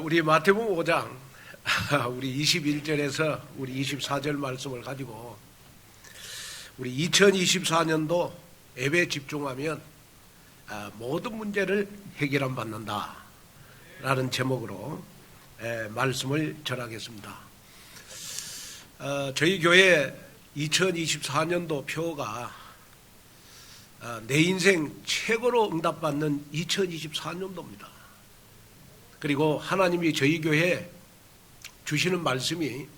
우리 마태복음 5장 우리 21절에서 우리 24절 말씀을 가지고 우리 2024년도 예배에 집중하면 모든 문제를 해결함 받는다 라는 제목으로 말씀을 전하겠습니다. 저희 교회 2024년도 표가 내 인생 최고로 응답받는 2024년도입니다. 그리고 하나님이 저희 교회에 주시는 말씀이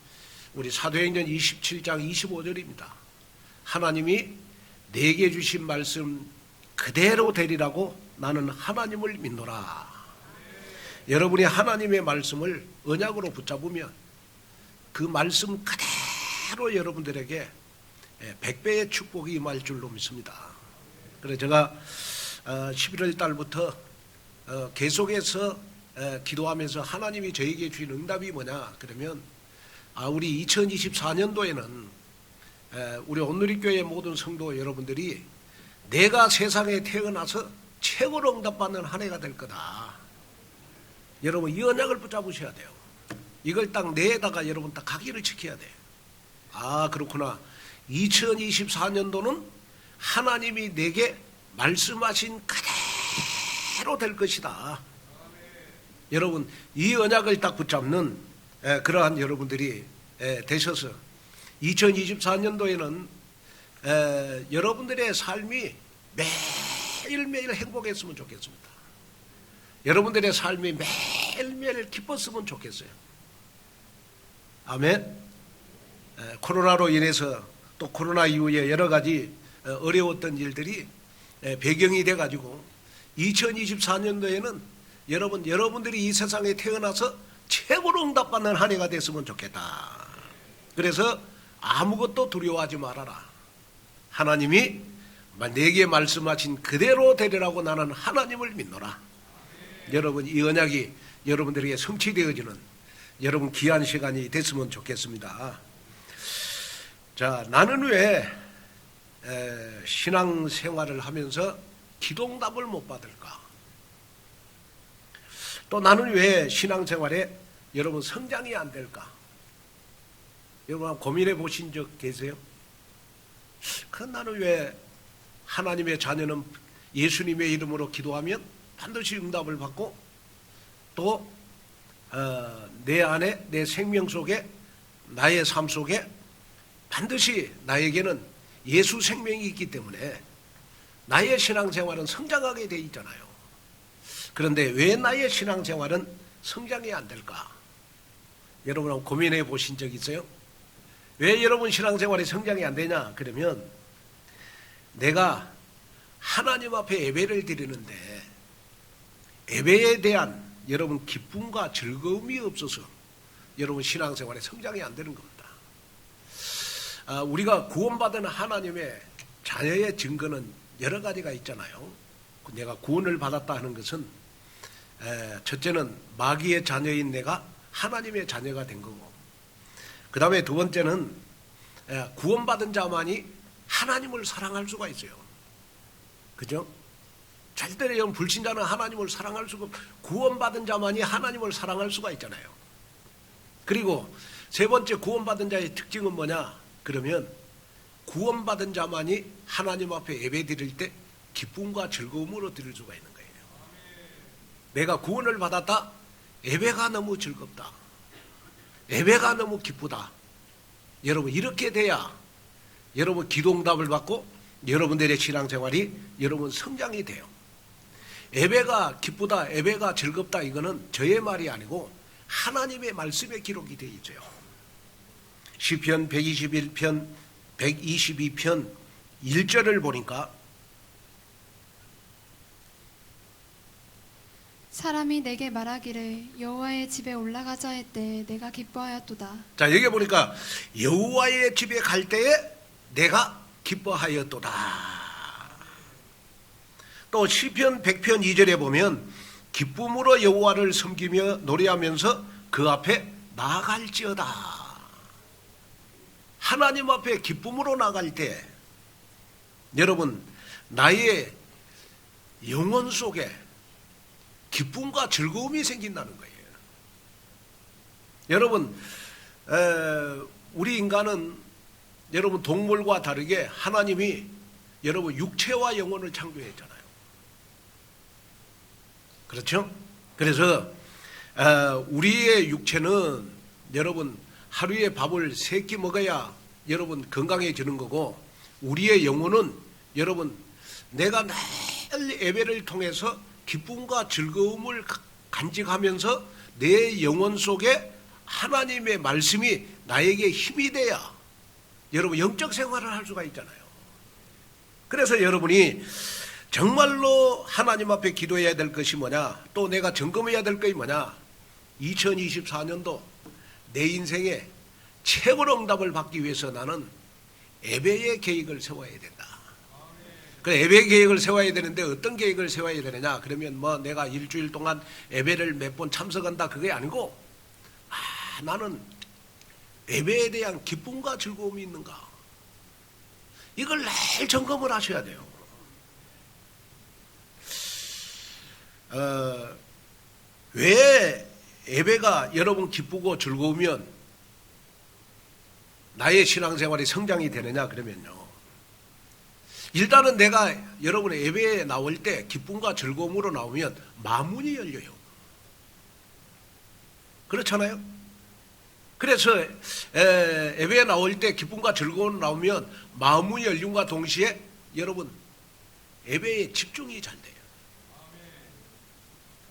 우리 사도행전 27장 25절입니다. 하나님이 내게 주신 말씀 그대로 되리라고 나는 하나님을 믿노라. 여러분이 하나님의 말씀을 언약으로 붙잡으면 그 말씀 그대로 여러분들에게 100배의 축복이 임할 줄로 믿습니다. 그래서 제가 11월 달부터 계속해서 기도하면서 하나님이 저에게 주신 응답이 뭐냐 그러면 우리 2024년도에는 우리 온누리교회 모든 성도 여러분들이 내가 세상에 태어나서 최고로 응답받는 한 해가 될 거다. 여러분 이 언약을 붙잡으셔야 돼요. 이걸 딱 내에다가 여러분 딱 각인을 지켜야 돼요. 그렇구나. 2024년도는 하나님이 내게 말씀하신 그대로 될 것이다. 여러분 이 언약을 딱 붙잡는 그러한 여러분들이 되셔서 2024년도에는 여러분들의 삶이 매일매일 행복했으면 좋겠습니다. 여러분들의 삶이 매일매일 기뻤으면 좋겠어요. 아멘. 코로나로 인해서 또 코로나 이후에 여러 가지 어려웠던 일들이 배경이 돼가지고 2024년도에는 여러분들이 이 세상에 태어나서 최고로 응답받는 한 해가 됐으면 좋겠다. 그래서 아무것도 두려워하지 말아라. 하나님이 내게 말씀하신 그대로 되리라고 나는 하나님을 믿노라. 여러분 이 언약이 여러분들에게 성취되어지는 여러분 귀한 시간이 됐으면 좋겠습니다. 자, 나는 왜 신앙생활을 하면서 기도응답을 못 받을까? 또 나는 왜 신앙생활에 여러분 성장이 안 될까? 여러분 고민해 보신 적 계세요? 나는 왜 하나님의 자녀는 예수님의 이름으로 기도하면 반드시 응답을 받고 또 내 안에 내 생명 속에 나의 삶 속에 반드시 나에게는 예수 생명이 있기 때문에 나의 신앙생활은 성장하게 돼 있잖아요. 그런데 왜 나의 신앙생활은 성장이 안 될까? 여러분 고민해 보신 적 있어요? 왜 여러분 신앙생활이 성장이 안 되냐? 그러면 내가 하나님 앞에 예배를 드리는데 예배에 대한 여러분 기쁨과 즐거움이 없어서 여러분 신앙생활에 성장이 안 되는 겁니다. 우리가 구원받은 하나님의 자녀의 증거는 여러 가지가 있잖아요. 내가 구원을 받았다 하는 것은 첫째는 마귀의 자녀인 내가 하나님의 자녀가 된 거고, 그 다음에 두 번째는 구원받은 자만이 하나님을 사랑할 수가 있어요. 그죠? 절대로 이런 불신자는 하나님을 사랑할 수가 없고 구원받은 자만이 하나님을 사랑할 수가 있잖아요. 그리고 세 번째 구원받은 자의 특징은 뭐냐? 그러면 구원받은 자만이 하나님 앞에 예배 드릴 때 기쁨과 즐거움으로 드릴 수가 있는 거예요. 내가 구원을 받았다. 예배가 너무 즐겁다. 예배가 너무 기쁘다. 여러분 이렇게 돼야 여러분 기도응답을 받고 여러분들의 신앙생활이 여러분 성장이 돼요. 예배가 기쁘다, 예배가 즐겁다 이거는 저의 말이 아니고 하나님의 말씀에 기록이 되어 있어요. 시편 121편 122편 1절을 보니까 사람이 내게 말하기를 여호와의 집에 올라가자 할 때 내가 기뻐하였도다. 자, 여기 보니까 여호와의 집에 갈 때에 내가 기뻐하였도다. 또 시편 100편 2절에 보면 기쁨으로 여호와를 섬기며 노래하면서 그 앞에 나아갈지어다. 하나님 앞에 기쁨으로 나갈 때 여러분 나의 영혼 속에 기쁨과 즐거움이 생긴다는 거예요. 여러분, 우리 인간은 여러분 동물과 다르게 하나님이 여러분 육체와 영혼을 창조했잖아요. 그렇죠? 그래서 우리의 육체는 여러분 하루에 밥을 3끼 먹어야 여러분 건강해지는 거고, 우리의 영혼은 여러분 내가 늘 예배를 통해서 기쁨과 즐거움을 간직하면서 내 영혼 속에 하나님의 말씀이 나에게 힘이 돼야 여러분 영적 생활을 할 수가 있잖아요. 그래서 여러분이 정말로 하나님 앞에 기도해야 될 것이 뭐냐, 또 내가 점검해야 될 것이 뭐냐, 2024년도 내 인생에 최고로 응답을 받기 위해서 나는 예배의 계획을 세워야 된다. 그 예배 계획을 세워야 되는데 어떤 계획을 세워야 되느냐, 그러면 뭐 내가 일주일 동안 예배를 몇 번 참석한다, 그게 아니고 나는 예배에 대한 기쁨과 즐거움이 있는가, 이걸 늘 점검을 하셔야 돼요. 왜 예배가 여러분 기쁘고 즐거우면 나의 신앙생활이 성장이 되느냐 그러면요, 일단은 내가 여러분의 예배에 나올 때 기쁨과 즐거움으로 나오면 마음문이 열려요. 그렇잖아요? 그래서 예배에 나올 때 기쁨과 즐거움으로 나오면 마음문이 열림과 동시에 여러분 예배에 집중이 잘 돼요.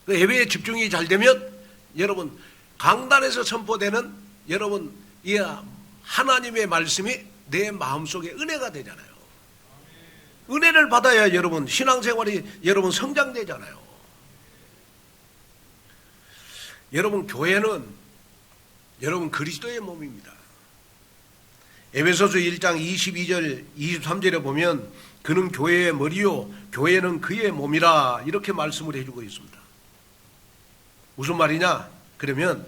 그 예배에 집중이 잘 되면 여러분 강단에서 선포되는 여러분 이 하나님의 말씀이 내 마음속에 은혜가 되잖아요. 은혜를 받아야 여러분 신앙생활이 여러분 성장되잖아요. 여러분 교회는 여러분 그리스도의 몸입니다. 에베소서 1장 22절 23절에 보면 그는 교회의 머리요 교회는 그의 몸이라, 이렇게 말씀을 해주고 있습니다. 무슨 말이냐? 그러면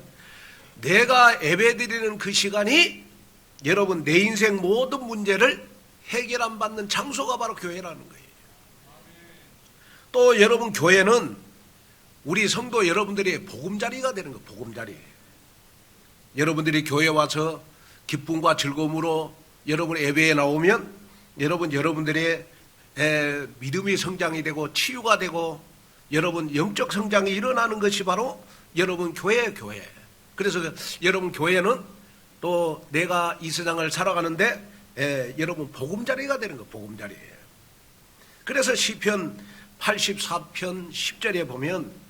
내가 예배드리는 그 시간이 여러분 내 인생 모든 문제를 해결 안 받는 장소가 바로 교회라는 거예요. 또 여러분 교회는 우리 성도 여러분들이 보금자리가 되는 거예요. 보금자리. 여러분들이 교회 와서 기쁨과 즐거움으로 여러분 예배에 나오면 여러분들의 믿음이 성장이 되고 치유가 되고 여러분 영적 성장이 일어나는 것이 바로 여러분 교회예요. 교회. 그래서 여러분 교회는 또 내가 이 세상을 살아가는데 여러분 보금자리가 되는 거예요. 보금자리예요. 그래서 시편 84편 10절에 보면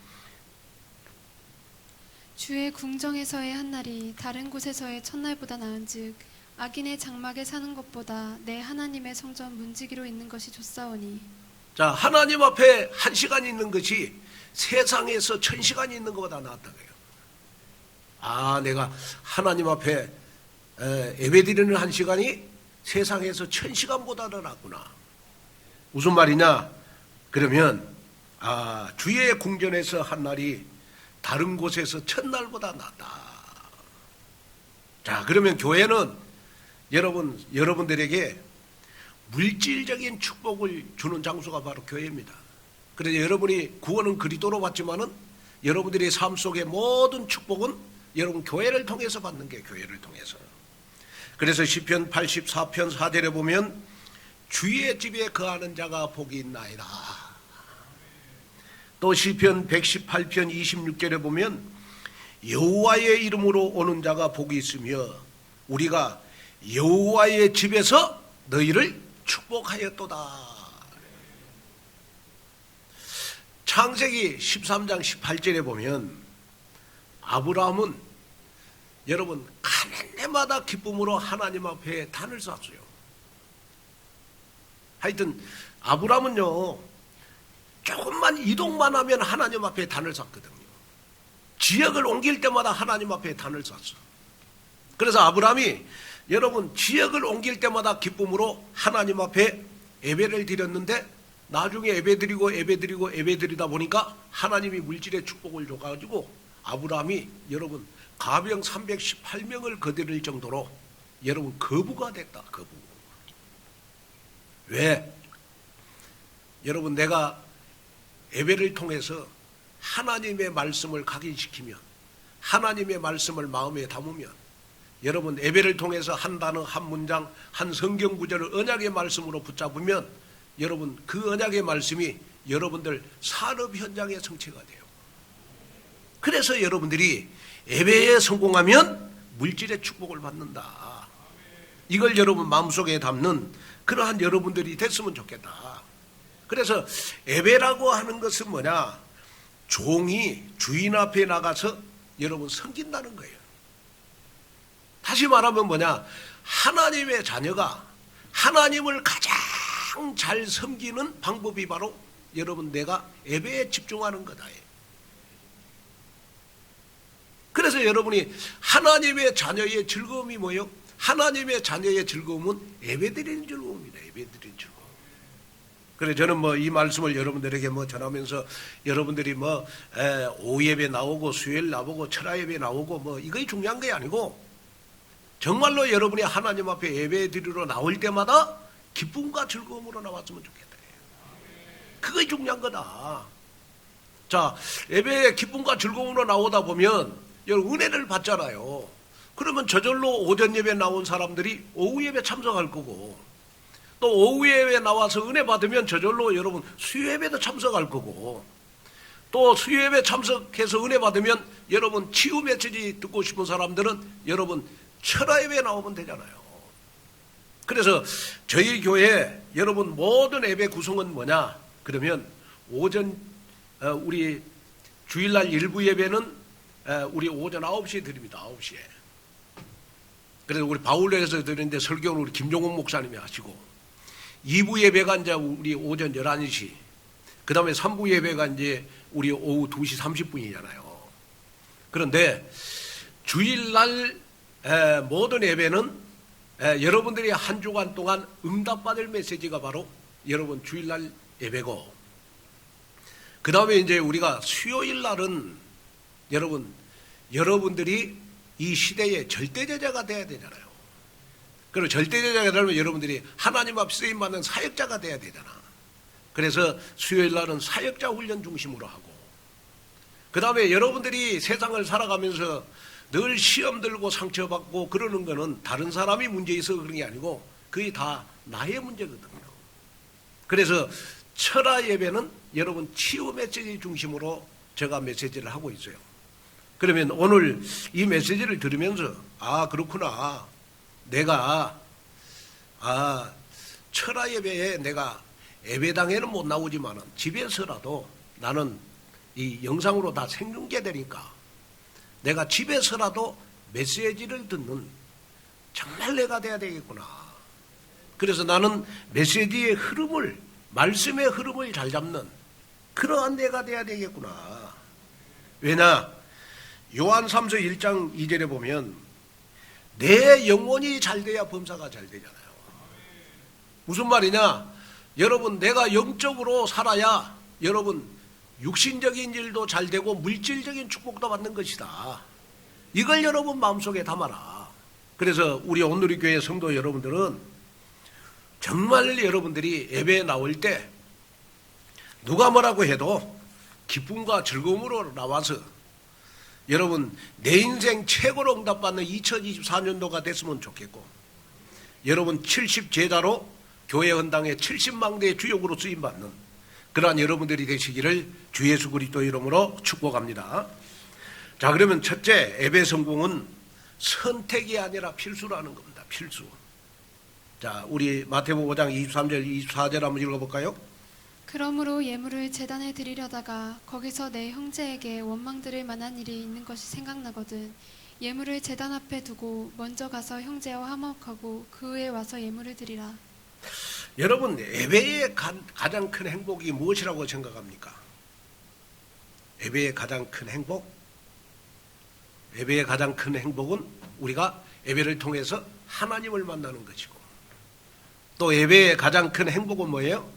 주의 궁정에서의 한날이 다른 곳에서의 첫날보다 나은즉 악인의 장막에 사는 것보다 내 하나님의 성전 문지기로 있는 것이 좋사오니. 자, 하나님 앞에 1시간 있는 것이 세상에서 1000시간이 있는 것보다 낫다고요. 내가 하나님 앞에 예배드리는 1시간이 세상에서 1000시간보다는 낫구나. 무슨 말이냐? 그러면 주의 궁전에서 한 날이 다른 곳에서 첫날보다 낫다. 자, 그러면 교회는 여러분들에게 물질적인 축복을 주는 장소가 바로 교회입니다. 그래서 여러분이 구원은 그리스도로 받지만은 여러분들의 삶 속의 모든 축복은 여러분 교회를 통해서 받는 게 교회를 통해서. 그래서 시편 84편 4절에 보면 주의 집에 거하는 자가 복이 있나이다. 또 시편 118편 26절에 보면 여호와의 이름으로 오는 자가 복이 있으며 우리가 여호와의 집에서 너희를 축복하였도다. 창세기 13장 18절에 보면 아브라함은 여러분 가는 데마다 기쁨으로 하나님 앞에 단을 쌓았어요. 하여튼 아브라함은요 조금만 이동만 하면 하나님 앞에 단을 쌌거든요. 지역을 옮길 때마다 하나님 앞에 단을 쌌어. 그래서 아브라함이 여러분 지역을 옮길 때마다 기쁨으로 하나님 앞에 예배를 드렸는데 나중에 예배드리다 보니까 하나님이 물질의 축복을 줘가지고 아브라함이 여러분 가병 318명을 거두릴 정도로 여러분 거부가 됐다. 거부. 왜? 여러분 내가 예배를 통해서 하나님의 말씀을 각인시키면 하나님의 말씀을 마음에 담으면 여러분 예배를 통해서 한 단어, 한 문장, 한 성경 구절을 언약의 말씀으로 붙잡으면 여러분 그 언약의 말씀이 여러분들 산업 현장의 성취가 돼요. 그래서 여러분들이 예배에 성공하면 물질의 축복을 받는다. 이걸 여러분 마음속에 담는 그러한 여러분들이 됐으면 좋겠다. 그래서 예배라고 하는 것은 뭐냐? 종이 주인 앞에 나가서 여러분 섬긴다는 거예요. 다시 말하면 뭐냐? 하나님의 자녀가 하나님을 가장 잘 섬기는 방법이 바로 여러분 내가 예배에 집중하는 거다. 그래서 여러분이 하나님의 자녀의 즐거움이 뭐예요? 하나님의 자녀의 즐거움은 예배드리는 즐거움입니다. 예배드리는 즐거움. 그래서 저는 뭐 이 말씀을 여러분들에게 뭐 전하면서 여러분들이 뭐 오후 예배 나오고 수요일 나오고 철야 예배 나오고 뭐 이게 중요한 게 아니고 정말로 여러분이 하나님 앞에 예배 드리러 나올 때마다 기쁨과 즐거움으로 나왔으면 좋겠다. 그게 중요한 거다. 자, 예배에 기쁨과 즐거움으로 나오다 보면 여러분 은혜를 받잖아요. 그러면 저절로 오전 예배 나온 사람들이 오후 예배 참석할 거고 또 오후 예배 나와서 은혜 받으면 저절로 여러분 수요 예배도 참석할 거고 또 수요 예배 참석해서 은혜 받으면 여러분 치유 메시지 듣고 싶은 사람들은 여러분 철야 예배 나오면 되잖아요. 그래서 저희 교회 여러분 모든 예배 구성은 뭐냐? 그러면 오전 우리 주일날 일부 예배는 우리 오전 9시에 드립니다. 9시에. 그래서 우리 바울로에서 드리는데 설교는 우리 김종국 목사님이 하시고 2부 예배가 이제 우리 오전 11시 그 다음에 3부 예배가 이제 우리 오후 2시 30분이잖아요. 그런데 주일날 모든 예배는 여러분들이 한 주간 동안 응답받을 메시지가 바로 여러분 주일날 예배고 그 다음에 이제 우리가 수요일 날은 여러분들이 이 시대의 절대제자가 돼야 되잖아요. 그리고 절대제자가 되려면 여러분들이 하나님 앞에 쓰임받는 사역자가 돼야 되잖아. 그래서 수요일 날은 사역자 훈련 중심으로 하고 그 다음에 여러분들이 세상을 살아가면서 늘 시험 들고 상처받고 그러는 거는 다른 사람이 문제 있어서 그런 게 아니고 그게 다 나의 문제거든요. 그래서 철야 예배는 여러분 치유 메시지 중심으로 제가 메시지를 하고 있어요. 그러면 오늘 이 메시지를 들으면서 아 그렇구나 내가 철야 예배에 내가 예배당에는 못 나오지만 집에서라도 나는 이 영상으로 다 생중계되니까 내가 집에서라도 메시지를 듣는 정말 내가 돼야 되겠구나. 그래서 나는 메시지의 흐름을 말씀의 흐름을 잘 잡는 그러한 내가 돼야 되겠구나. 왜냐 요한 3서 1장 2절에 보면 내 영혼이 잘 돼야 범사가 잘 되잖아요. 무슨 말이냐? 여러분 내가 영적으로 살아야 여러분 육신적인 일도 잘 되고 물질적인 축복도 받는 것이다. 이걸 여러분 마음속에 담아라. 그래서 우리 온누리 교회 성도 여러분들은 정말 여러분들이 예배에 나올 때 누가 뭐라고 해도 기쁨과 즐거움으로 나와서 여러분 내 인생 최고로 응답받는 2024년도가 됐으면 좋겠고 여러분 70제자로 교회 헌당의 70망대의 주역으로 쓰임받는 그러한 여러분들이 되시기를 주 예수 그리스도 이름으로 축복합니다. 자, 그러면 첫째 예배 성공은 선택이 아니라 필수라는 겁니다. 필수. 자, 우리 마태복음 5장 23절 24절 한번 읽어볼까요? 그러므로 예물을 제단에 드리려다가 거기서 내 형제에게 원망 들을 만한 일이 있는 것이 생각나거든 예물을 제단 앞에 두고 먼저 가서 형제와 화목하고 그 후에 와서 예물을 드리라. 여러분 예배의 가장 큰 행복이 무엇이라고 생각합니까? 예배의 가장 큰 행복? 예배의 가장 큰 행복은 우리가 예배를 통해서 하나님을 만나는 것이고 또 예배의 가장 큰 행복은 뭐예요?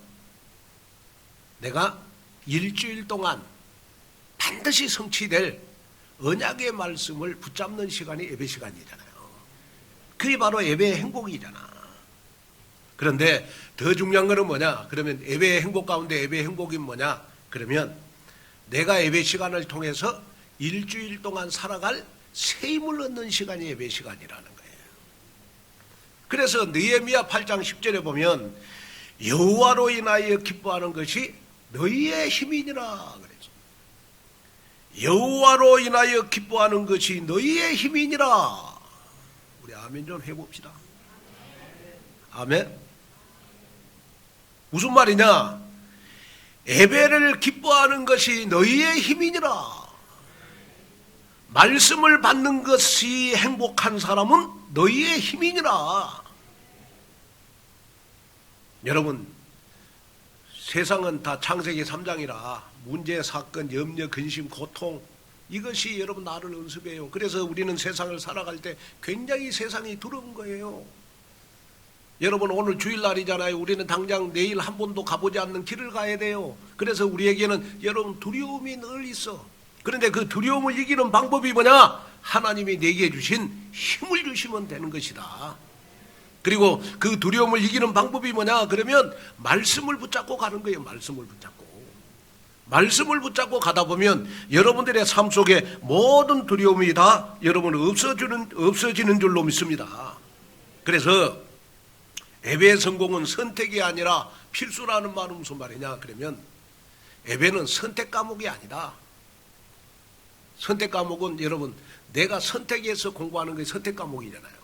내가 일주일 동안 반드시 성취될 언약의 말씀을 붙잡는 시간이 예배 시간이잖아요. 그게 바로 예배의 행복이잖아. 그런데 더 중요한 것은 뭐냐? 그러면 예배의 행복 가운데 예배의 행복이 뭐냐? 그러면 내가 예배 시간을 통해서 일주일 동안 살아갈 새 힘을 얻는 시간이 예배 시간이라는 거예요. 그래서 느헤미야 8장 10절에 보면 여호와로 인하여 기뻐하는 것이 너희의 힘이니라 그랬죠. 여호와로 인하여 기뻐하는 것이 너희의 힘이니라. 우리 아멘 좀 해봅시다. 아멘. 무슨 말이냐? 예배를 기뻐하는 것이 너희의 힘이니라. 말씀을 받는 것이 행복한 사람은 너희의 힘이니라. 여러분, 세상은 다 창세기 3장이라 문제, 사건, 염려, 근심, 고통, 이것이 여러분 나를 연습해요. 그래서 우리는 세상을 살아갈 때 굉장히 세상이 두려운 거예요. 여러분, 오늘 주일날이잖아요. 우리는 당장 내일 한 번도 가보지 않는 길을 가야 돼요. 그래서 우리에게는 여러분 두려움이 늘 있어. 그런데 그 두려움을 이기는 방법이 뭐냐? 하나님이 내게 주신 힘을 주시면 되는 것이다. 그리고 그 두려움을 이기는 방법이 뭐냐? 그러면 말씀을 붙잡고 가는 거예요. 말씀을 붙잡고 가다 보면 여러분들의 삶 속에 모든 두려움이 다 여러분 없어지는 줄로 믿습니다. 그래서 예배의 성공은 선택이 아니라 필수라는 말은 무슨 말이냐? 그러면 예배는 선택 과목이 아니다. 선택 과목은 여러분 내가 선택해서 공부하는 게 선택 과목이잖아요.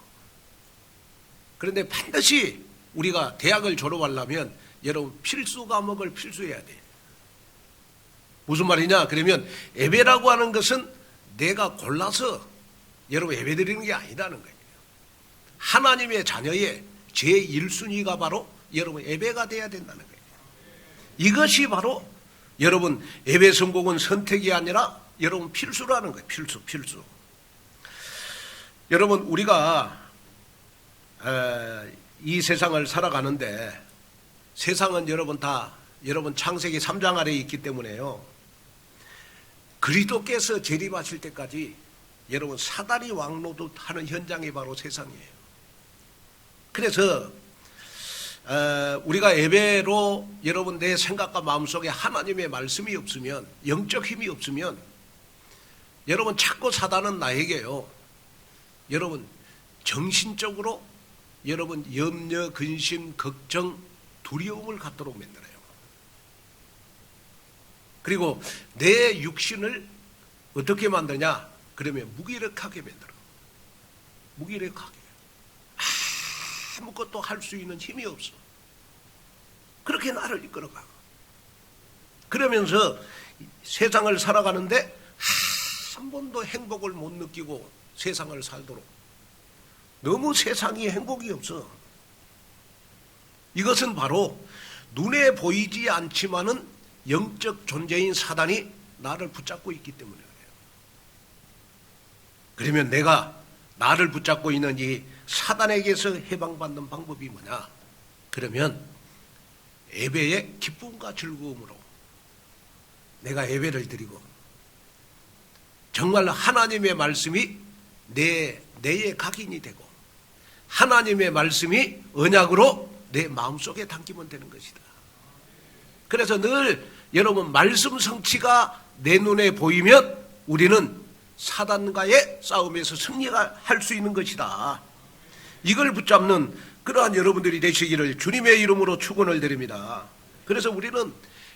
그런데 반드시 우리가 대학을 졸업하려면 여러분 필수 과목을 필수해야 돼요. 무슨 말이냐? 그러면 예배라고 하는 것은 내가 골라서 여러분 예배 드리는 게 아니라는 거예요. 하나님의 자녀의 제1순위가 바로 여러분 예배가 돼야 된다는 거예요. 이것이 바로 여러분 예배 성공은 선택이 아니라 여러분 필수라는 거예요. 필수. 여러분 우리가 이 세상을 살아가는데 세상은 여러분 다 여러분 창세기 3장 아래에 있기 때문에요. 그리스도께서 재림하실 때까지 여러분 사단이 왕노릇하는 현장이 바로 세상이에요. 그래서 우리가 예배로 여러분 내 생각과 마음속에 하나님의 말씀이 없으면, 영적 힘이 없으면 여러분 자꾸 사단은 나에게요, 여러분 정신적으로 여러분 염려, 근심, 걱정, 두려움을 갖도록 만들어요. 그리고 내 육신을 어떻게 만드냐? 그러면 무기력하게 만들어. 무기력하게. 아무것도 할 수 있는 힘이 없어. 그렇게 나를 이끌어가. 그러면서 세상을 살아가는데 한 번도 행복을 못 느끼고 세상을 살도록. 너무 세상이 행복이 없어. 이것은 바로 눈에 보이지 않지만은 영적 존재인 사단이 나를 붙잡고 있기 때문에 그래요. 그러면 내가 나를 붙잡고 있는 이 사단에게서 해방받는 방법이 뭐냐? 그러면 예배의 기쁨과 즐거움으로 내가 예배를 드리고 정말 하나님의 말씀이 내의 각인이 되고 하나님의 말씀이 언약으로 내 마음속에 담기면 되는 것이다. 그래서 늘 여러분 말씀 성취가 내 눈에 보이면 우리는 사단과의 싸움에서 승리할 수 있는 것이다. 이걸 붙잡는 그러한 여러분들이 되시기를 주님의 이름으로 축원을 드립니다. 그래서 우리는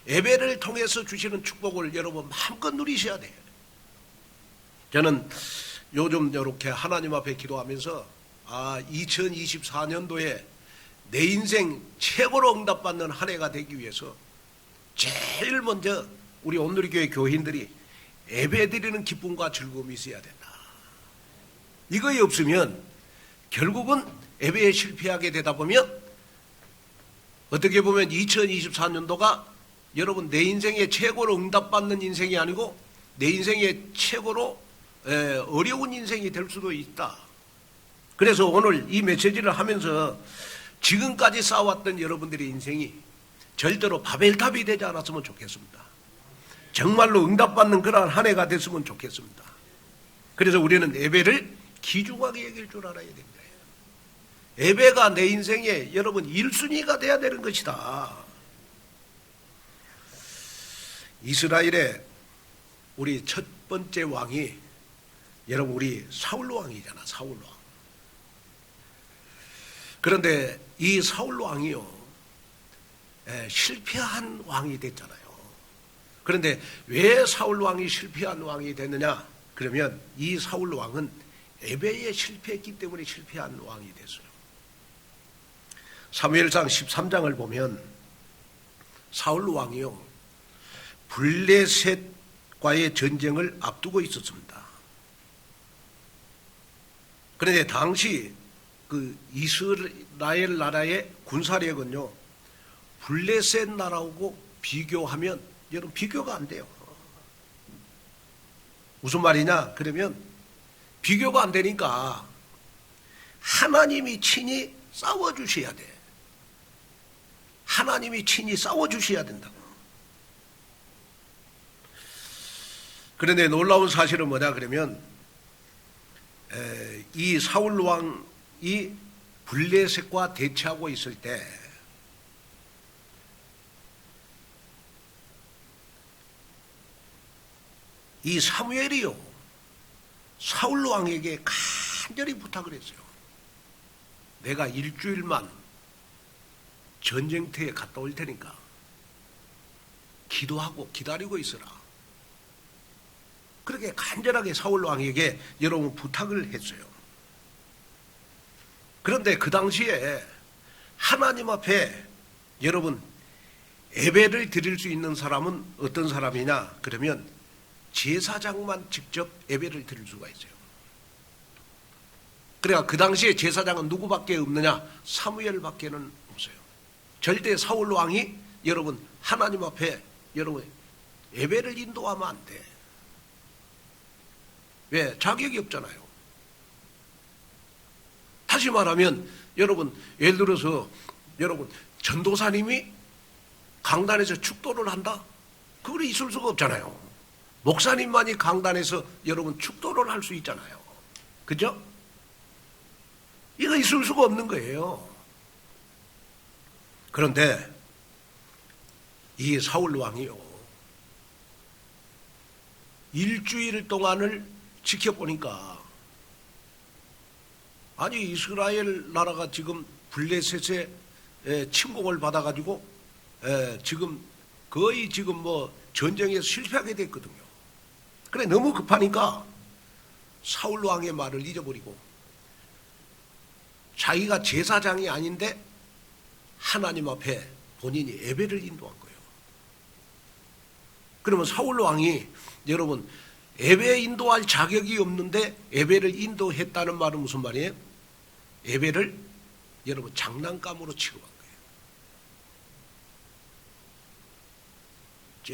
예배를 통해서 주시는 축복을 여러분 마음껏 누리셔야 돼요. 저는 요즘 이렇게 하나님 앞에 기도하면서 2024년도에 내 인생 최고로 응답받는 한 해가 되기 위해서 제일 먼저 우리 온누리교회 교인들이 예배드리는 기쁨과 즐거움이 있어야 된다. 이거에 없으면 결국은 예배에 실패하게 되다 보면 어떻게 보면 2024년도가 여러분 내 인생의 최고로 응답받는 인생이 아니고 내 인생의 최고로 어려운 인생이 될 수도 있다. 그래서 오늘 이 메시지를 하면서 지금까지 쌓아왔던 여러분들의 인생이 절대로 바벨탑이 되지 않았으면 좋겠습니다. 정말로 응답받는 그러한 한 해가 됐으면 좋겠습니다. 그래서 우리는 예배를 귀중하게 여길 줄 알아야 됩니다. 예배가 내 인생의 여러분 1순위가 돼야 되는 것이다. 이스라엘의 우리 첫 번째 왕이 여러분 우리 사울 왕이잖아. 사울 왕. 그런데 이 사울 왕이요 실패한 왕이 됐잖아요. 그런데 왜 사울 왕이 실패한 왕이 됐느냐? 그러면 이 사울 왕은 예배에 실패했기 때문에 실패한 왕이 됐어요. 사무엘상 13장을 보면 사울 왕이요 블레셋과의 전쟁을 앞두고 있었습니다. 그런데 당시 그 이스라엘 나라의 군사력은요 블레셋 나라하고 비교하면 여러분 비교가 안 돼요. 무슨 말이냐? 그러면 비교가 안 되니까 하나님이 친히 싸워주셔야 돼. 하나님이 친히 싸워주셔야 된다고. 그런데 놀라운 사실은 뭐냐 그러면 이 사울 왕이 블레셋과 대치하고 있을 때 이 사무엘이요 사울 왕에게 간절히 부탁을 했어요. 내가 일주일만 전쟁터에 갔다 올 테니까 기도하고 기다리고 있으라. 그렇게 간절하게 사울 왕에게 여러분 부탁을 했어요. 그런데 그 당시에 하나님 앞에 여러분 예배를 드릴 수 있는 사람은 어떤 사람이냐? 그러면 제사장만 직접 예배를 드릴 수가 있어요. 그러니까 그 당시에 제사장은 누구밖에 없느냐? 사무엘밖에는 없어요. 절대 사울 왕이 여러분 하나님 앞에 여러분 예배를 인도하면 안 돼. 왜? 자격이 없잖아요. 다시 말하면 여러분 예를 들어서 여러분 전도사님이 강단에서 축도를 한다? 그걸 있을 수가 없잖아요. 목사님만이 강단에서 여러분 축도를 할 수 있잖아요. 그죠? 이거 있을 수가 없는 거예요. 그런데 이 사울 왕이요 일주일 동안을 지켜보니까 아니 이스라엘 나라가 지금 블레셋의 침공을 받아가지고 지금 거의 지금 뭐 전쟁에서 실패하게 됐거든요. 그래 너무 급하니까 사울 왕의 말을 잊어버리고 자기가 제사장이 아닌데 하나님 앞에 본인이 예배를 인도한 거예요. 그러면 사울 왕이 여러분 예배 인도할 자격이 없는데 예배를 인도했다는 말은 무슨 말이에요? 예배를 여러분 장난감으로 취급한 거예요.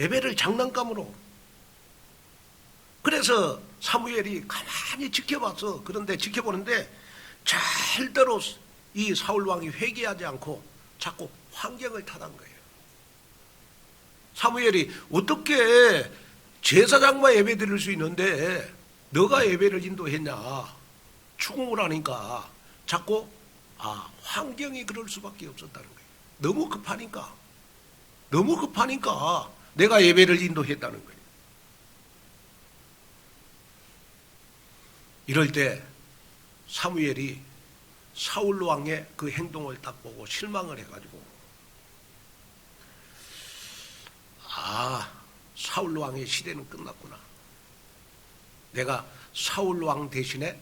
예배를 장난감으로. 그래서 사무엘이 가만히 지켜봤어. 그런데 지켜보는데 절대로 이 사울 왕이 회개하지 않고 자꾸 환경을 타단 거예요. 사무엘이 어떻게 제사장만 예배 드릴 수 있는데 너가 예배를 인도했냐? 추궁을 하니까 자꾸 환경이 그럴 수밖에 없었다는 거예요. 너무 급하니까 내가 예배를 인도했다는 거예요. 이럴 때 사무엘이 사울 왕의 그 행동을 딱 보고 실망을 해가지고 사울 왕의 시대는 끝났구나. 내가 사울 왕 대신에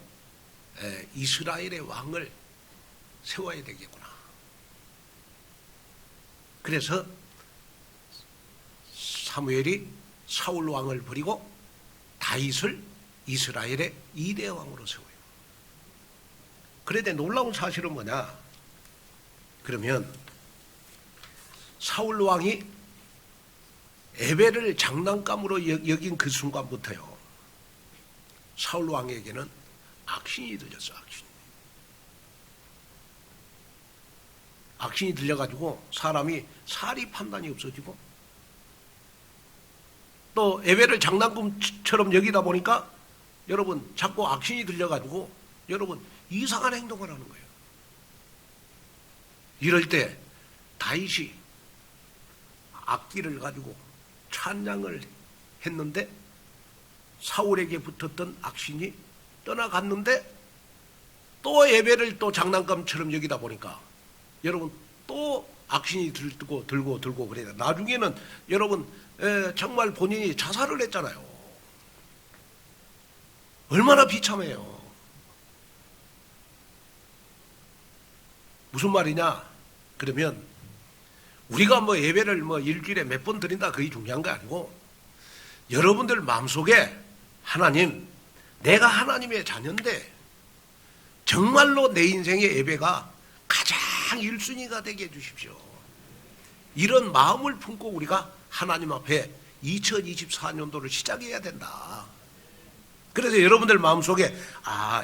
이스라엘의 왕을 세워야 되겠구나. 그래서 사무엘이 사울 왕을 버리고 다윗을 이스라엘의 2대 왕으로 세워요. 그런데 놀라운 사실은 뭐냐? 그러면 사울 왕이 예배를 장난감으로 여긴 그 순간부터요 사울 왕에게는 악신이 들렸어. 악신이 들려가지고 사람이 사리 판단이 없어지고 또 예배를 장난감처럼 여기다 보니까 여러분 자꾸 악신이 들려가지고 여러분 이상한 행동을 하는 거예요. 이럴 때 다윗이 악기를 가지고 찬양을 했는데 사울에게 붙었던 악신이 떠나갔는데 또 예배를 또 장난감처럼 여기다 보니까 여러분 또 악신이 들고 그래요. 나중에는 여러분 정말 본인이 자살을 했잖아요. 얼마나 비참해요. 무슨 말이냐? 그러면 우리가 뭐 예배를 뭐 일주일에 몇 번 드린다 그게 중요한 거 아니고 여러분들 마음속에 하나님, 내가 하나님의 자녀인데 정말로 내 인생의 예배가 가장 1순위가 되게 해주십시오. 이런 마음을 품고 우리가 하나님 앞에 2024년도를 시작해야 된다. 그래서 여러분들 마음속에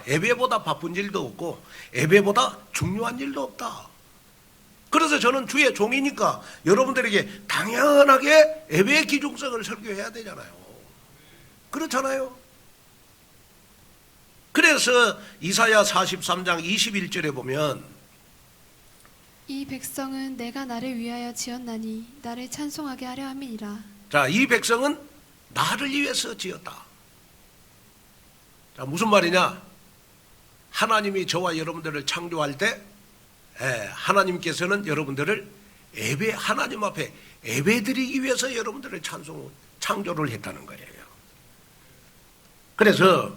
예배보다 바쁜 일도 없고 예배보다 중요한 일도 없다. 그래서 저는 주의 종이니까 여러분들에게 당연하게 예배의 기중성을 설교해야 되잖아요. 그렇잖아요. 그래서 이사야 43장 21절에 보면 이 백성은 내가 나를 위하여 지었나니 나를 찬송하게 하려 함이니라. 자, 이 백성은 나를 위해서 지었다. 자, 무슨 말이냐? 하나님이 저와 여러분들을 창조할 때 하나님께서는 여러분들을 하나님 앞에 예배드리기 위해서 여러분들을 창조를 했다는 거예요. 그래서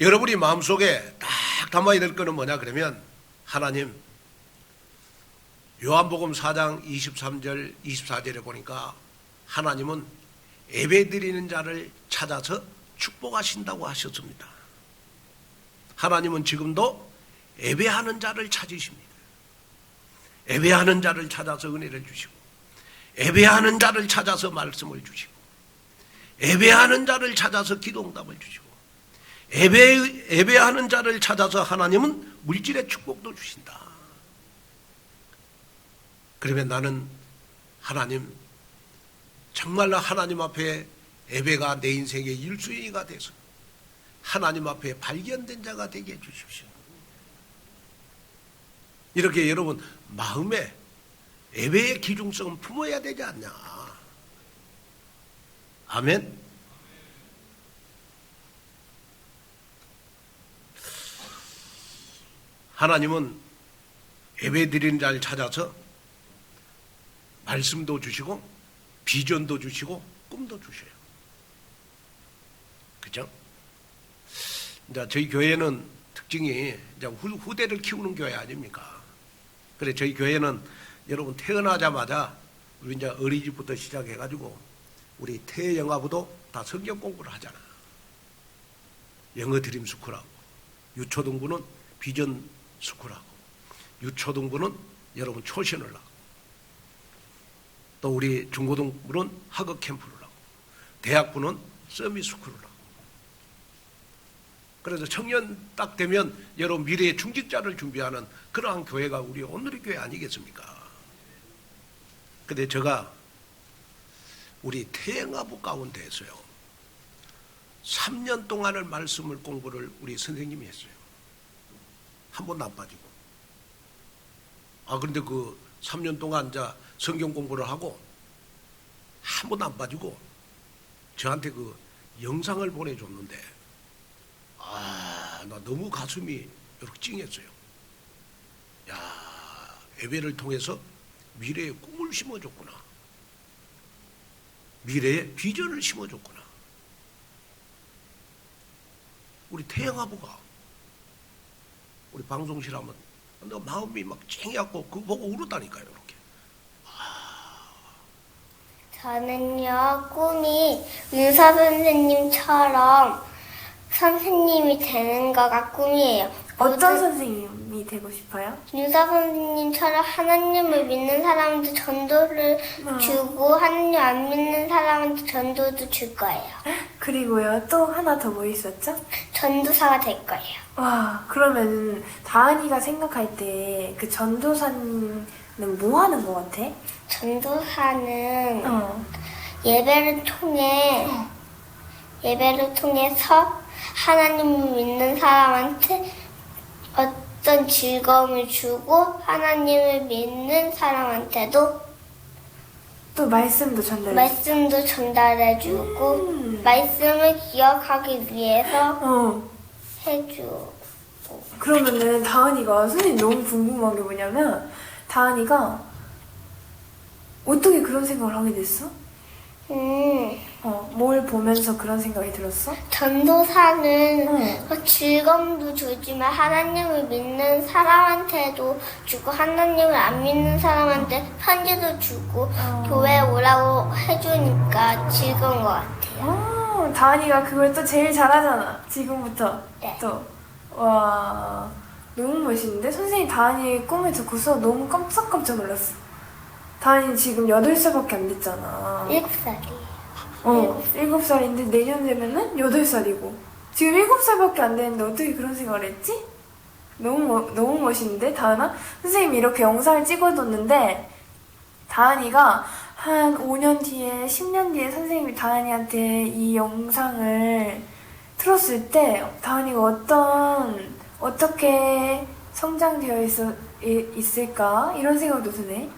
여러분이 마음속에 딱 담아야 될 거는 뭐냐 그러면 하나님, 요한복음 4장 23절 24절에 보니까 하나님은 예배드리는 자를 찾아서 축복하신다고 하셨습니다. 하나님은 지금도 예배하는 자를 찾으십니다. 예배하는 자를 찾아서 은혜를 주시고 예배하는 자를 찾아서 말씀을 주시고 예배하는 자를 찾아서 기도응답을 주시고 예배하는 자를 찾아서 하나님은 물질의 축복도 주신다. 그러면 나는 하나님, 정말로 하나님 앞에 예배가 내 인생의 1순위가 돼서 하나님 앞에 발견된 자가 되게 해주십시오. 이렇게 여러분 마음에 예배의 기중성은 품어야 되지 않냐. 아멘. 하나님은 예배 드리는 자를 찾아서 말씀도 주시고 비전도 주시고 꿈도 주셔요. 그죠? 이제 저희 교회는 특징이 이제 후대를 키우는 교회 아닙니까? 그래 저희 교회는 여러분 태어나자마자 우리 이제 어린이집부터 시작해가지고 우리 태영아부도 다 성경 공부를 하잖아. 영어 드림 스쿨하고 유초등부는 비전 스쿨하고 유초등부는 여러분 초신을 하고 또 우리 중고등부는 학업 캠프를 하고 대학부는 서밋 스쿨을 하고 그래서 청년 딱 되면 여러분 미래의 중직자를 준비하는 그러한 교회가 우리 오늘의 교회 아니겠습니까? 근데 제가 우리 태영아부 가운데에서요 3년 동안을 말씀을 공부를 우리 선생님이 했어요. 한 번도 안 빠지고. 그런데 그 3년 동안 이제 성경 공부를 하고 한 번도 안 빠지고 저한테 그 영상을 보내줬는데 나 너무 가슴이 이렇게 찡했어요. 야, 예배를 통해서 미래의 꿈을 심어줬구나. 미래의 비전을 심어줬구나. 우리 태영아부가 우리 방송실 하면 너 마음이 막 찡해갖고 그거 보고 울었다니까요. 이렇게. 저는요 꿈이 의사 선생님처럼 선생님이 되는 거가 꿈이에요. 어떤 선생님이 되고 싶어요? 의사 선생님처럼 하나님을 믿는 사람한테 전도를 주고 하나님 안 믿는 사람한테 전도도 줄 거예요. 그리고요, 또 하나 더 뭐 있었죠? 전도사가 될 거예요. 와, 그러면 다은이가 생각할 때 그 전도사는 뭐 하는 것 같아? 전도사는 예배를 통해서 하나님을 믿는 사람한테 어떤 즐거움을 주고 하나님을 믿는 사람한테도 또 말씀도 전달해. 말씀도 전달해주고 말씀을 기억하기 위해서 어. 해주고. 그러면은 다은이가 선생님 너무 궁금한 게 뭐냐면 다은이가 어떻게 그런 생각을 하게 됐어? 뭘 보면서 그런 생각이 들었어? 전도사는 즐거움도 주지만 하나님을 믿는 사람한테도 주고 하나님을 안 믿는 사람한테 편지도 주고 교회 오라고 해주니까 즐거운 것 같아요. 다은이가 그걸 또 제일 잘하잖아. 지금부터. 네. 또. 와, 너무 멋있는데? 선생님 다은이의 꿈을 듣고서 너무 깜짝깜짝 놀랐어. 다은이 지금 8살밖에 안 됐잖아. 7살이에요. 7살인데 내년 되면은 8살이고. 지금 7살밖에 안 되는데 어떻게 그런 생각을 했지? 너무 멋있는데, 다은아? 선생님이 이렇게 영상을 찍어뒀는데, 다은이가 한 5년 뒤에, 10년 뒤에 선생님이 다은이한테 이 영상을 틀었을 때, 다은이가 어떻게 성장되어 있을까? 이런 생각도 드네.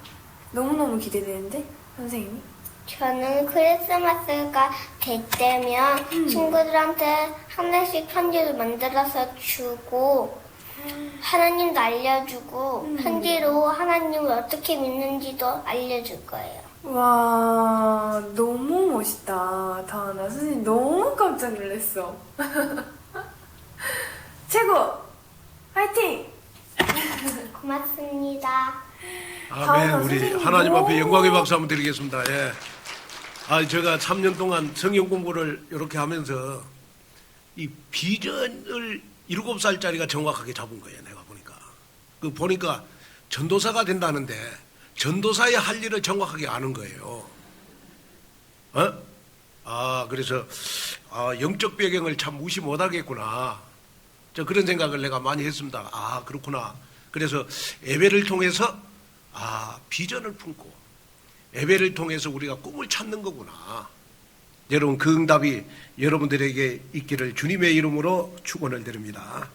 너무너무 기대되는데, 선생님이? 저는 크리스마스가 될 때면 친구들한테 하나씩 편지를 만들어서 주고 하나님도 알려주고 편지로 하나님을 어떻게 믿는지도 알려줄 거예요. 와, 너무 멋있다. 다은아, 선생님 너무 깜짝 놀랐어. 최고! 화이팅! 고맙습니다. 아멘. 우리 선생님 하나님 앞에 너무- 영광의 박수 한번 드리겠습니다. 예. 제가 3년 동안 성경 공부를 이렇게 하면서 이 비전을 7살짜리가 정확하게 잡은 거예요. 내가 보니까 전도사가 된다는데 전도사의 할 일을 정확하게 아는 거예요. 그래서 영적 배경을 참 무시 못하겠구나. 저 그런 생각을 내가 많이 했습니다. 그렇구나. 그래서 예배를 통해서 비전을 품고 예배를 통해서 우리가 꿈을 찾는 거구나. 여러분, 그 응답이 여러분들에게 있기를 주님의 이름으로 축원을 드립니다.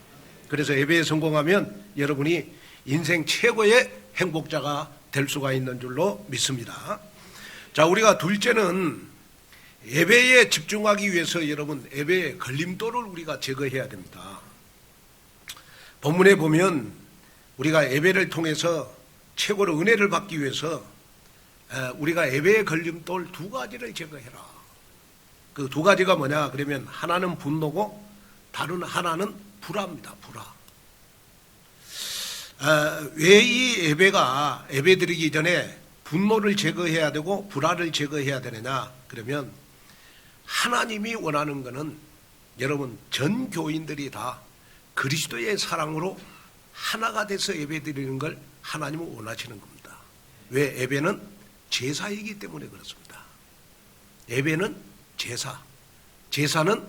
그래서 예배에 성공하면 여러분이 인생 최고의 행복자가 될 수가 있는 줄로 믿습니다. 자, 우리가 둘째는 예배에 집중하기 위해서 여러분 예배의 걸림돌을 우리가 제거해야 됩니다. 본문에 보면 우리가 예배를 통해서 최고로 은혜를 받기 위해서 우리가 예배의 걸림돌 2가지를 제거해라. 그 2가지가 뭐냐 그러면 하나는 분노고 다른 하나는 불화입니다. 불화. 왜 이 예배 드리기 전에 분노를 제거해야 되고 불화를 제거해야 되느냐 그러면 하나님이 원하는 것은 여러분 전 교인들이 다 그리스도의 사랑으로 하나가 돼서 예배 드리는 걸 하나님은 원하시는 겁니다. 왜? 예배는 제사이기 때문에 그렇습니다. 예배는 제사는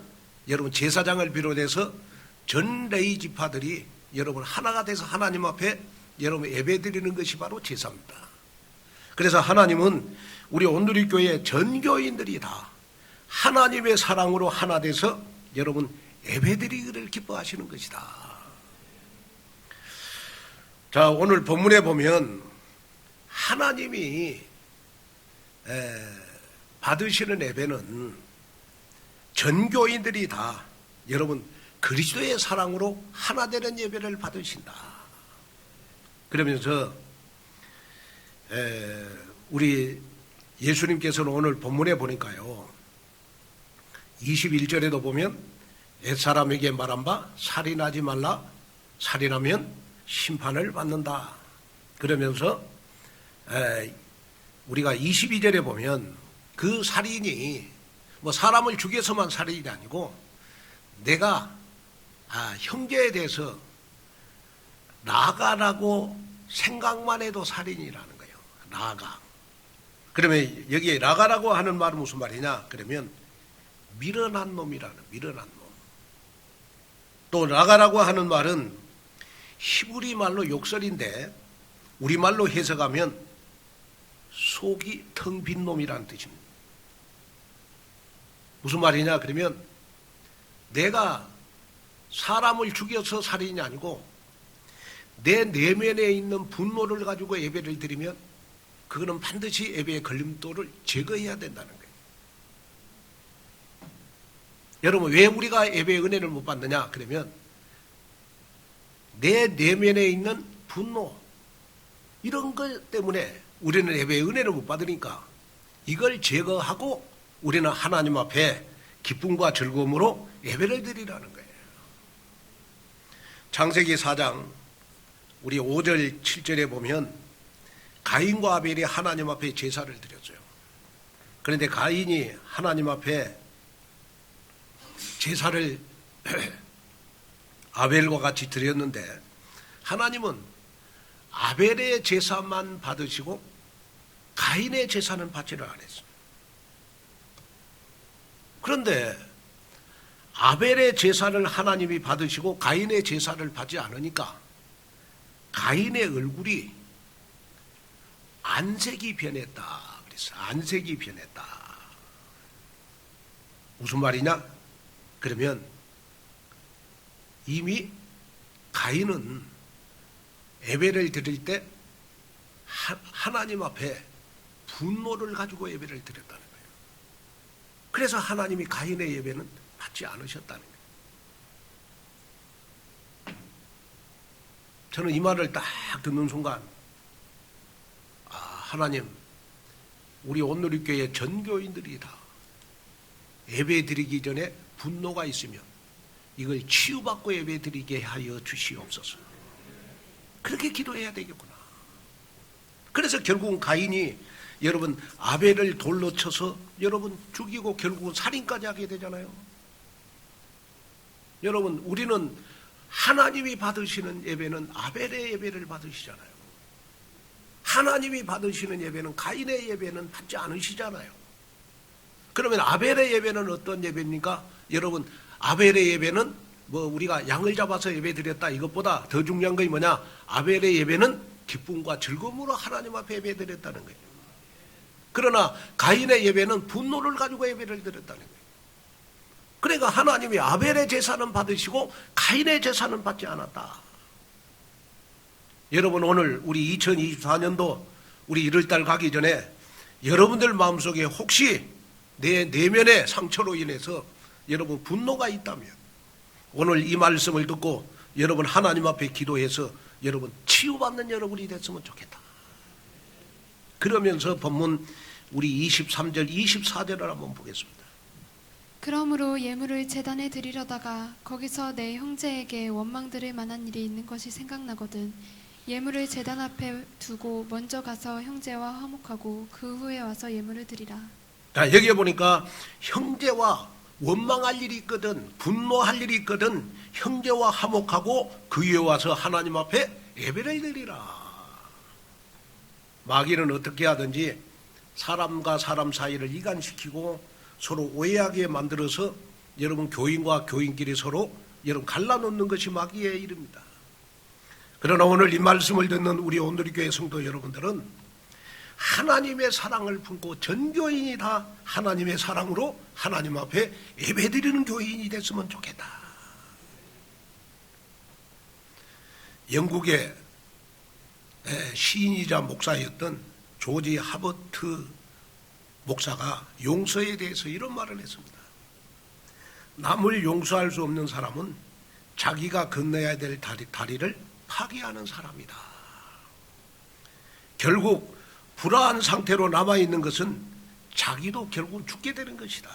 여러분 제사장을 비롯해서 전 레위 지파들이 여러분 하나가 돼서 하나님 앞에 여러분 예배 드리는 것이 바로 제사입니다. 그래서 하나님은 우리 온누리 교회 전 교인들이 다 하나님의 사랑으로 하나 돼서 여러분 예배 드리기를 기뻐하시는 것이다. 자, 오늘 본문에 보면 하나님이 받으시는 예배는 전 교인들이 다 여러분 그리스도의 사랑으로 하나 되는 예배를 받으신다. 그러면서 우리 예수님께서는 오늘 본문에 보니까요 21절에도 보면 옛사람에게 말한 바 살인하지 말라, 살인하면 심판을 받는다. 그러면서 우리가 22절에 보면 그 살인이 뭐 사람을 죽여서만 살인이 아니고 내가 형제에 대해서 나가라고 생각만 해도 살인이라는 거예요. 나가. 그러면 여기에 나가라고 하는 말은 무슨 말이냐? 그러면 밀어난 놈이라는, 밀어난 놈. 또 나가라고 하는 말은 히브리 말로 욕설인데 우리말로 해석하면 속이 텅 빈 놈이라는 뜻입니다. 무슨 말이냐? 그러면 내가 사람을 죽여서 살인이 아니고 내 내면에 있는 분노를 가지고 예배를 드리면 그거는 반드시 예배의 걸림돌을 제거해야 된다는 거예요. 여러분, 왜 우리가 예배의 은혜를 못 받느냐? 그러면 내 내면에 있는 분노, 이런 것 때문에 우리는 예배의 은혜를 못 받으니까 이걸 제거하고 우리는 하나님 앞에 기쁨과 즐거움으로 예배를 드리라는 거예요. 창세기 4장 우리 5절 7절에 보면 가인과 아벨이 하나님 앞에 제사를 드렸어요. 그런데 가인이 하나님 앞에 제사를 아벨과 같이 드렸는데 하나님은 아벨의 제사만 받으시고 가인의 제사는 받지를 않았어요. 그런데 아벨의 제사를 하나님이 받으시고 가인의 제사를 받지 않으니까 가인의 얼굴이 안색이 변했다 그랬어요. 안색이 변했다. 무슨 말이냐? 그러면 이미 가인은 예배를 드릴 때 하나님 앞에 분노를 가지고 예배를 드렸다는 거예요. 그래서 하나님이 가인의 예배는 받지 않으셨다는 거예요. 저는 이 말을 딱 듣는 순간 하나님, 우리 온누리교회 전교인들이 다 예배 드리기 전에 분노가 있으면 이걸 치유받고 예배 드리게 하여 주시옵소서. 그렇게 기도해야 되겠구나. 그래서 결국은 가인이 여러분 아벨을 돌로 쳐서 여러분 죽이고 결국은 살인까지 하게 되잖아요. 여러분, 우리는 하나님이 받으시는 예배는 아벨의 예배를 받으시잖아요. 하나님이 받으시는 예배는 가인의 예배는 받지 않으시잖아요. 그러면 아벨의 예배는 어떤 예배입니까? 여러분, 아벨의 예배는 뭐 우리가 양을 잡아서 예배 드렸다 이것보다 더 중요한 것이 뭐냐? 아벨의 예배는 기쁨과 즐거움으로 하나님 앞에 예배 드렸다는 거예요. 그러나 가인의 예배는 분노를 가지고 예배를 드렸다는 거예요. 그러니까 하나님이 아벨의 제사는 받으시고 가인의 제사는 받지 않았다. 여러분, 오늘 우리 2024년도 우리 1월달 가기 전에 여러분들 마음속에 혹시 내 내면의 상처로 인해서 여러분 분노가 있다면 오늘 이 말씀을 듣고 여러분 하나님 앞에 기도해서 여러분 치유받는 여러분이 됐으면 좋겠다. 그러면서 본문 우리 23절 24절을 한번 보겠습니다. 그러므로 예물을 제단에 드리려다가 거기서 내 형제에게 원망 들을 만한 일이 있는 것이 생각나거든 예물을 제단 앞에 두고 먼저 가서 형제와 화목하고 그 후에 와서 예물을 드리라. 자, 여기에 보니까 형제와 원망할 일이 있거든, 분노할 일이 있거든 형제와 화목하고 그 위에 와서 하나님 앞에 예배를 드리라. 마귀는 어떻게 하든지 사람과 사람 사이를 이간시키고 서로 오해하게 만들어서 여러분 교인과 교인끼리 서로 여러분 갈라놓는 것이 마귀의 일입니다. 그러나 오늘 이 말씀을 듣는 우리 온누리교회 성도 여러분들은 하나님의 사랑을 품고 전교인이 다 하나님의 사랑으로 하나님 앞에 예배드리는 교인이 됐으면 좋겠다. 영국의 시인이자 목사였던 조지 하버트 목사가 용서에 대해서 이런 말을 했습니다. 남을 용서할 수 없는 사람은 자기가 건너야 될 다리를 파괴하는 사람이다. 결국 불안한 상태로 남아있는 것은 자기도 결국 죽게 되는 것이다.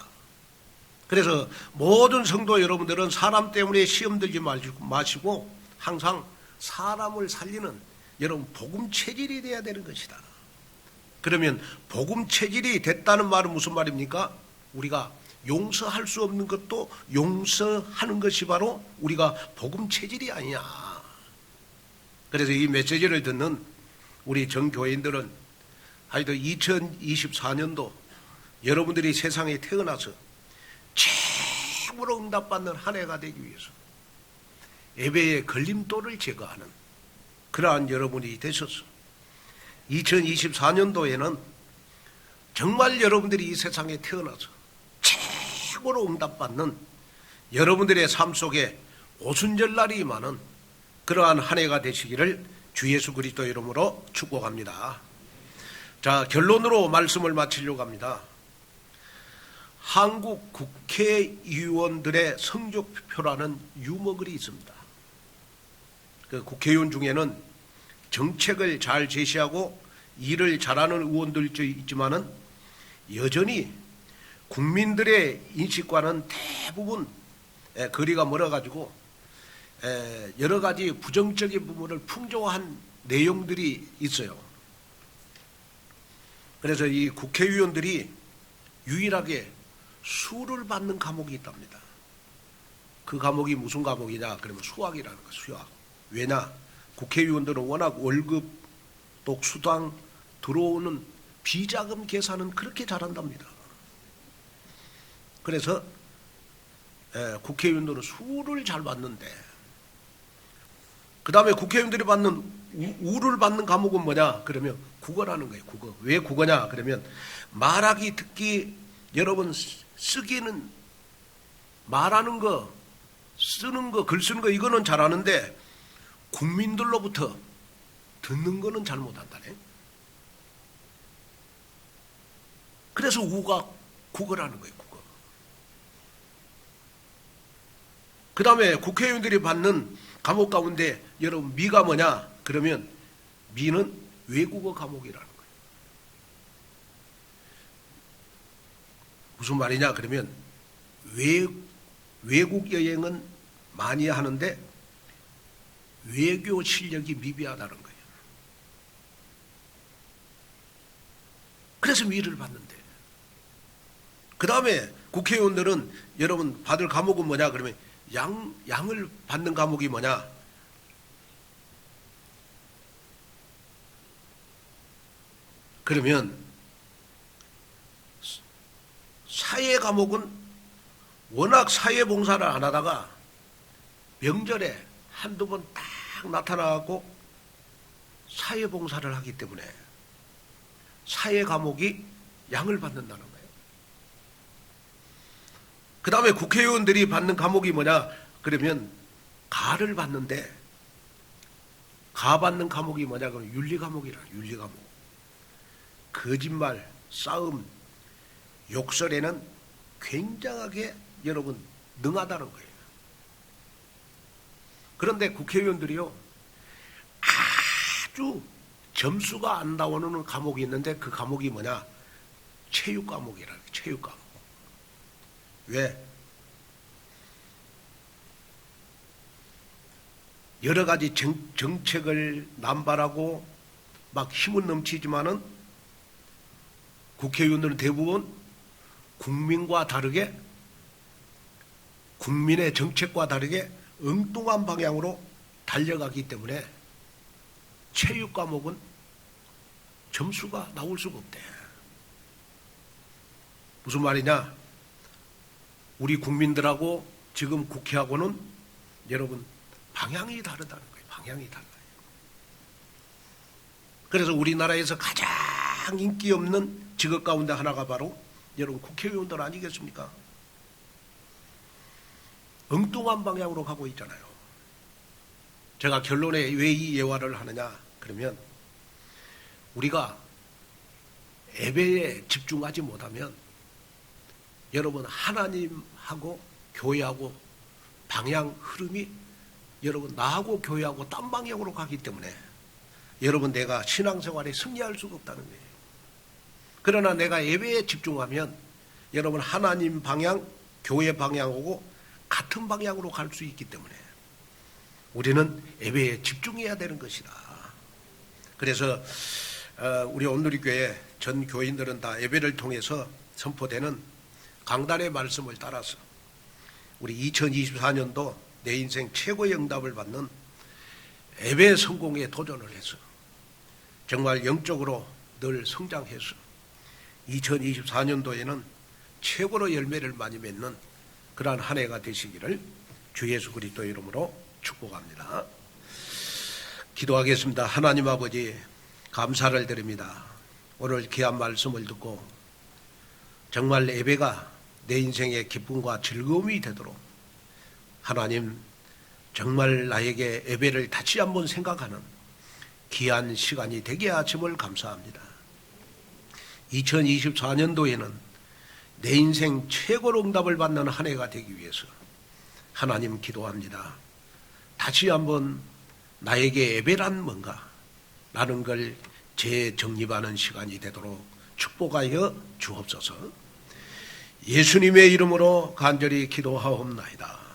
그래서 모든 성도 여러분들은 사람 때문에 시험 들지 마시고 항상 사람을 살리는 여러분 복음 체질이 돼야 되는 것이다. 그러면 복음 체질이 됐다는 말은 무슨 말입니까? 우리가 용서할 수 없는 것도 용서하는 것이 바로 우리가 복음 체질이 아니냐. 그래서 이 메시지를 듣는 우리 전교인들은 하여튼 2024년도 여러분들이 세상에 태어나서 최고로 응답받는 한 해가 되기 위해서 예배의 걸림돌을 제거하는 그러한 여러분이 되셔서 2024년도에는 정말 여러분들이 이 세상에 태어나서 최고로 응답받는 여러분들의 삶 속에 오순절날이 임하는 그러한 한 해가 되시기를 주 예수 그리스도 이름으로 축복합니다. 자, 결론으로 말씀을 마치려고 합니다. 한국 국회의원들의 성적표라는 유머글이 있습니다. 그 국회의원 중에는 정책을 잘 제시하고 일을 잘하는 의원들도 있지만은 여전히 국민들의 인식과는 대부분 거리가 멀어가지고 여러 가지 부정적인 부분을 풍조한 내용들이 있어요. 그래서 이 국회의원들이 유일하게 수를 받는 과목이 있답니다. 그 과목이 무슨 과목이냐? 그러면 수학이라는 거예요. 수학. 왜냐? 국회의원들은 워낙 월급, 또 수당 들어오는 비자금 계산은 그렇게 잘한답니다. 그래서 국회의원들은 수를 잘 받는데, 그 다음에 국회의원들이 받는 우를 받는 과목은 뭐냐? 그러면 국어라는 거예요. 국어. 왜 국어냐? 그러면 말하기, 듣기, 여러분 쓰기는 말하는 거, 쓰는 거, 글 쓰는 거 이거는 잘하는데 국민들로부터 듣는 거는 잘 못한다네. 그래서 우가 국어라는 거예요. 국어. 그 다음에 국회의원들이 받는 과목 가운데 여러분 미가 뭐냐? 그러면 미는 외국어 과목이라는 거예요. 무슨 말이냐? 그러면 외국 여행은 많이 하는데 외교 실력이 미비하다는 거예요. 그래서 미를 받는데. 그 다음에 국회의원들은 여러분 받을 과목은 뭐냐? 그러면 양을 받는 과목이 뭐냐? 그러면 사회 과목은 워낙 사회 봉사를 안 하다가 명절에 한두 번 딱 나타나고 사회 봉사를 하기 때문에 사회 과목이 양을 받는다는 거예요. 그 다음에 국회의원들이 받는 과목이 뭐냐? 그러면 가를 받는데 가 받는 과목이 뭐냐? 그러면 윤리 과목이라. 윤리 과목. 거짓말, 싸움, 욕설에는 굉장하게 여러분 능하다는 거예요. 그런데 국회의원들이요, 아주 점수가 안 나오는 과목이 있는데 그 과목이 뭐냐? 체육 과목이라는 거예요. 체육 과목. 왜? 여러 가지 정책을 남발하고 막 힘은 넘치지만은 국회의원들은 대부분 국민과 다르게, 국민의 정책과 다르게 엉뚱한 방향으로 달려가기 때문에 체육 과목은 점수가 나올 수가 없대. 무슨 말이냐? 우리 국민들하고 지금 국회하고는 여러분 방향이 다르다는 거예요. 방향이 달라요. 그래서 우리나라에서 가장 인기 없는 직업 가운데 하나가 바로 여러분 국회의원들 아니겠습니까? 엉뚱한 방향으로 가고 있잖아요. 제가 결론에 왜 이 예화를 하느냐? 그러면 우리가 예배에 집중하지 못하면 여러분 하나님하고 교회하고 방향 흐름이 여러분 나하고 교회하고 딴 방향으로 가기 때문에 여러분 내가 신앙생활에 승리할 수가 없다는 거예요. 그러나 내가 예배에 집중하면 여러분 하나님 방향, 교회 방향하고 같은 방향으로 갈 수 있기 때문에 우리는 예배에 집중해야 되는 것이다. 그래서 우리 온누리교회 전 교인들은 다 예배를 통해서 선포되는 강단의 말씀을 따라서 우리 2024년도 내 인생 최고의 응답을 받는 예배 성공에 도전을 해서 정말 영적으로 늘 성장해서 2024년도에는 최고로 열매를 많이 맺는 그러한 한 해가 되시기를 주 예수 그리스도 이름으로 축복합니다. 기도하겠습니다. 하나님 아버지 감사를 드립니다. 오늘 귀한 말씀을 듣고 정말 예배가 내 인생의 기쁨과 즐거움이 되도록 하나님 정말 나에게 예배를 다시 한번 생각하는 귀한 시간이 되게 하심을 감사합니다. 2024년도에는 내 인생 최고로 응답을 받는 한 해가 되기 위해서 하나님 기도합니다. 다시 한번 나에게 예배란 뭔가 라는 걸 재정립하는 시간이 되도록 축복하여 주옵소서. 예수님의 이름으로 간절히 기도하옵나이다.